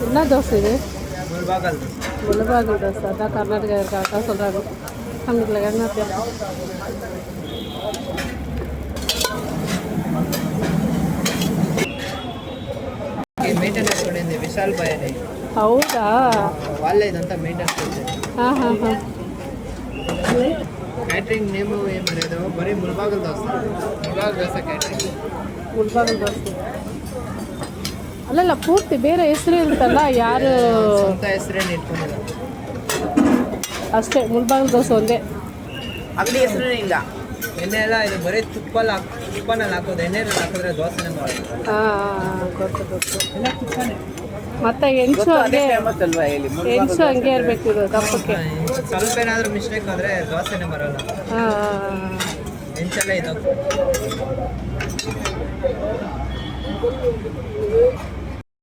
என்ன தோசை இது? முல்பாகல் முல்பாகல் தோசை. அதான் கர்நாடகா கரெக்டாக சொல்கிறாங்க. நம்மளுக்கு என்ன ಮೇಂಟೆನೆನ್ಸ್ ಕಡೆಯಿಂದ ವಿಶಾಲ್ ಬಾಯನೆ. ಹೌದಾ? వాళ్ళే ఇదంతా ಮೇಂಟೆನೆನ್ಸ್. ಹಾಂ ಹಾಂ ಹಾಂ. ಕ್ಯಾಟ್ರಿಂಗ್ ನೇಮು ಏನು ಬರೆಯೋದು ಬರೀ ಮುಲ್ಬಾಗಲ್ ದೋಸೆ. ಮುಲ್ಬಾಗಲ್ ದೋಸೆ ಕ್ಯಾಟ್ರಿಂಗ್. ಮುಲ್ಬಾಗಲ್ ದೋಸೆ ಅಲ್ಲಲ್ಲ, ಪೂರ್ತಿ ಬೇರೆ ಹೆಸರು ಇರುತ್ತಲ್ಲ, ಯಾರು ಸ್ವಂತ ಹೆಸರೇನು ಇಟ್ಕೊಂಡಿಲ್ಲ ಅಷ್ಟೇ. ಮುಲ್ಬಾಗಲ್ ದೋಸೆ ಒಂದೇ, ಅಂಗಡಿ ಹೆಸರೇನೇ ಇಲ್ಲ. ಎಣ್ಣೆ ಎಲ್ಲ ಇದು ಬರೀ ತುಪ್ಪನಲ್ಲಿ ಹಾಕೋದು. ಎಣ್ಣೆಯಲ್ಲಿ ಹಾಕಿದ್ರೆ ದೋಸೆನೇ ಮಾಡೋದು. ಹಾಂ ಗೊತ್ತು ಗೊತ್ತು. ಎಲ್ಲ ತುಪ್ಪನೇ. ಮತ್ತೆ ಹೆಂಚು ಹಂಗೆ ಇರಬೇಕು ಇದು ದಪ್ಪಕ್ಕೆ. ಸ್ವಲ್ಪ ಏನಾದರೂ ಮಿಸ್ಟೇಕ್ ಆದರೆ ದೋಸೆನೇ ಬರೋಲ್ಲ. ಹಾಂ ಹೆಂಚೆಲ್ಲ ಇದು